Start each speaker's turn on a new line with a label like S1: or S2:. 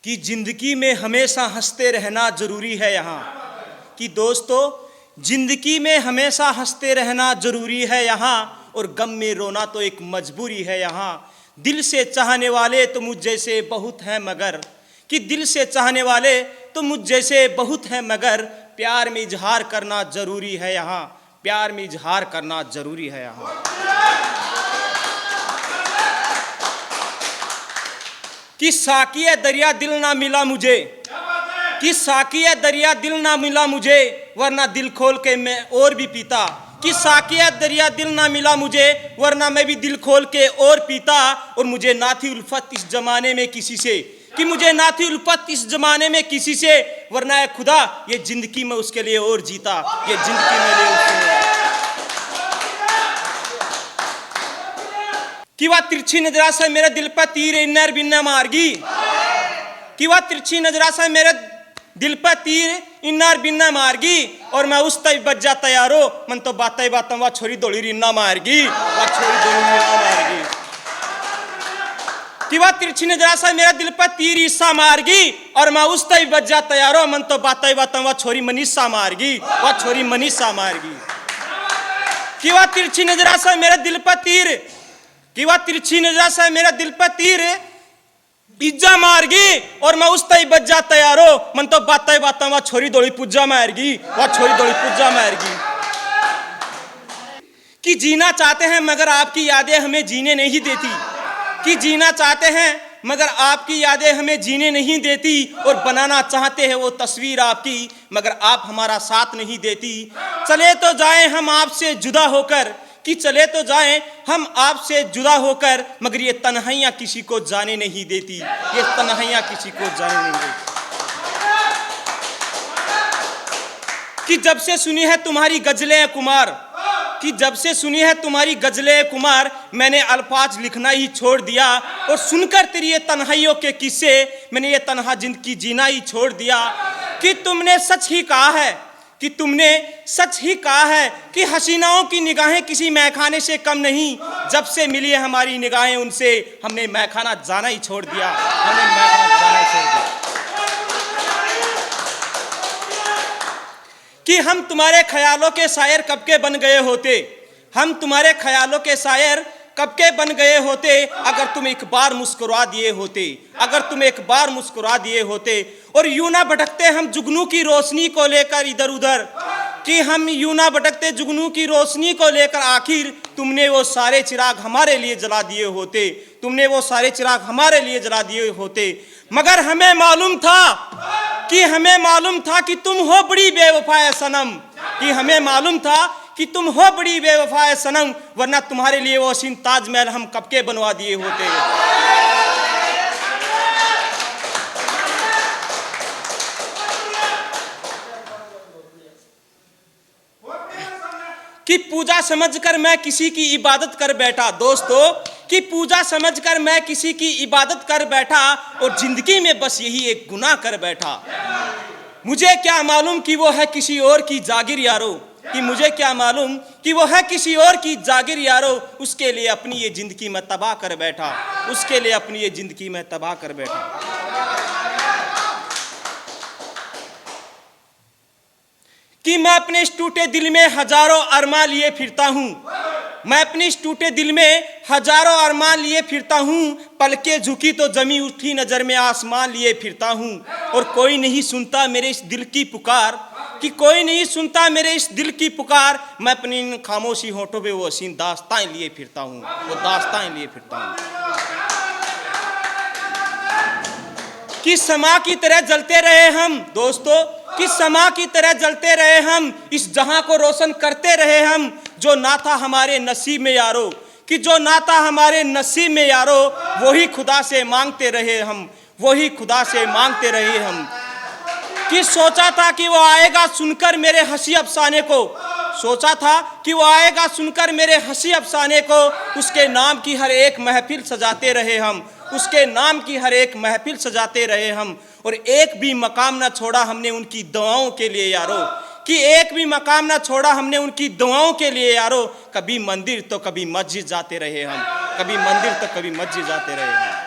S1: कि जिंदगी में हमेशा हंसते रहना जरूरी है यहाँ। कि दोस्तों, जिंदगी में हमेशा हंसते रहना जरूरी है यहाँ, और गम में रोना तो एक मजबूरी है यहाँ। दिल से चाहने वाले तो मुझ जैसे बहुत हैं मगर, कि दिल से चाहने वाले तो मुझ जैसे बहुत हैं मगर, प्यार में इजहार करना जरूरी है यहाँ, प्यार में इजहार करना जरूरी है यहाँ। कि साकिया दरिया दिल ना मिला मुझे, कि साकिया दरिया दिल ना मिला मुझे, वरना दिल खोल के मैं और भी पीता। कि साकिया दरिया दिल ना मिला मुझे, वरना मैं भी दिल खोल के और पीता। और मुझे ना थी उल्फत इस जमाने में किसी से, कि मुझे ना थी उल्फत इस जमाने में किसी से, वरना है खुदा ये जिंदगी में उसके लिए और जीता, ये जिंदगी में ले उसके। कि वह तिरछी नजरा से मेरे दिल पर तीर इन्नर बिन्ना मारगी, कि वह तिरछी नजरा से मेरे दिल पर तीर इन्नर बिन्ना मारगी, और मैं उस तय बच जा तैयारो मन तो बातें बातों वह छोरी दौड़ी रिन्ना मारगी, वह छोरी दौड़ी रिन्ना मारगी। कि वह तिरछी नजरा से मेरे दिल पर तीर ईसा मारगी, और मैं उस तय बच जा तैयारो मन तो बातें बातों वह छोरी मनीषा मारगी, वह छोरी मनीषा मारगी। कि वह तिरछी नजरा से मेरे दिल पर तीर, कि वह तिरछी नजरा से मेरे दिल पर तीर इज्जा मारगी, और मैं उस तय बच जा तैयारो मन तो बातें बातों वह छोरी दौड़ी पुज्जा मारगी, वह छोरी दौड़ी पुज्जा मारगी। कि जीना चाहते हैं मगर आपकी यादें हमें जीने नहीं देती, कि जीना चाहते हैं मगर आपकी यादें हमें जीने नहीं देती, और बनाना चाहते हैं वो तस्वीर आपकी मगर आप हमारा साथ नहीं देती। चले तो जाएं हम आपसे जुदा होकर, कि चले तो जाएं हम आपसे जुदा होकर, मगर ये तन्हाइयां किसी को जाने नहीं देती, ये तन्हाइयां किसी को जाने नहीं देती। कि जब से सुनी है तुम्हारी गजलें कुमार, कि जब से सुनी है तुम्हारी गजलें कुमार, मैंने अल्फाज लिखना ही छोड़ दिया, और सुनकर तेरी ये तन्हाइयों के किस्से मैंने ये तन्हा जिंदगी जीना ही छोड़ दिया। कि तुमने सच ही कहा है, कि तुमने सच ही कहा है कि हसीनाओं की निगाहें किसी मैखाने से कम नहीं। जब से मिली है हमारी निगाहें उनसे, हमने मैखाना जाना ही छोड़ दिया, हमने मैखाना जाना ही छोड़ दिया। कि हम तुम्हारे ख्यालों के शायर कब के बन गए होते, हम तुम्हारे ख्यालों के शायर कब के बन गए होते, अगर तुम एक बार मुस्कुरा दिए होते, अगर तुम एक बार मुस्कुरा दिए होते। और यूं ना भटकते हम जुगनू की रोशनी को लेकर इधर उधर, कि हम यूं ना भटकते जुगनू की रोशनी को लेकर, आखिर तुमने वो सारे चिराग हमारे लिए जला दिए होते, तुमने वो सारे चिराग हमारे लिए जला दिए होते। मगर हमें मालूम था, कि हमें मालूम था कि तुम हो बड़ी बेवफा सनम, कि हमें मालूम था कि तुम हो बड़ी बेवफा सनम, वरना तुम्हारे लिए वो हसीन ताजमहल हम कब के बनवा दिए होते। कि पूजा समझकर मैं किसी की इबादत कर बैठा, दोस्तों, कि पूजा समझकर मैं किसी की इबादत कर बैठा, और जिंदगी में बस यही एक गुनाह कर बैठा। मुझे क्या मालूम कि वो है किसी और की जागिर यारो, कि मुझे क्या मालूम कि वो है किसी और की जागिर यारो, उसके लिए अपनी ये जिंदगी में तबाह कर बैठा, उसके लिए अपनी ये जिंदगी में तबाह कर बैठा। कि मैं अपने इस टूटे दिल में हजारों अरमान लिए फिरता हूँ, मैं अपने इस टूटे दिल में हजारों अरमान लिए फिरता हूँ, पलकें झुकी तो जमी उठी नजर में आसमान लिए फिरता हूँ, और कोई नहीं सुनता मेरे इस दिल की पुकार, कि कोई नहीं सुनता मेरे इस दिल की पुकार। मैं अपनी इन खामोशी होठों पे वो हसीन दास्तां लिए फिरता हूँ, वो दास्तां लिए फिरता हूँ। कि समा की तरह जलते रहे हम, दोस्तों, कि समा की तरह जलते रहे हम, इस जहां को रोशन करते रहे हम, जो ना था हमारे नसीब में यारो, कि जो ना था हमारे नसीब में यारो, वही खुदा से मांगते रहे हम, वही खुदा से मांगते रहे हम। कि सोचा था कि वो आएगा सुनकर मेरे हंसी अफसाने को, सोचा था कि वो आएगा सुनकर मेरे हंसी अफसाने को, उसके नाम की हर एक महफिल सजाते रहे हम, उसके नाम की हर एक महफिल सजाते रहे हम, और एक भी मकाम ना छोड़ा हमने उनकी दुआओं के लिए यारो, कि एक भी मकाम ना छोड़ा हमने उनकी दुआओं के लिए यारो। कभी मंदिर तो कभी मस्जिद जाते रहे हम, कभी मंदिर तो कभी मस्जिद जाते रहे हम।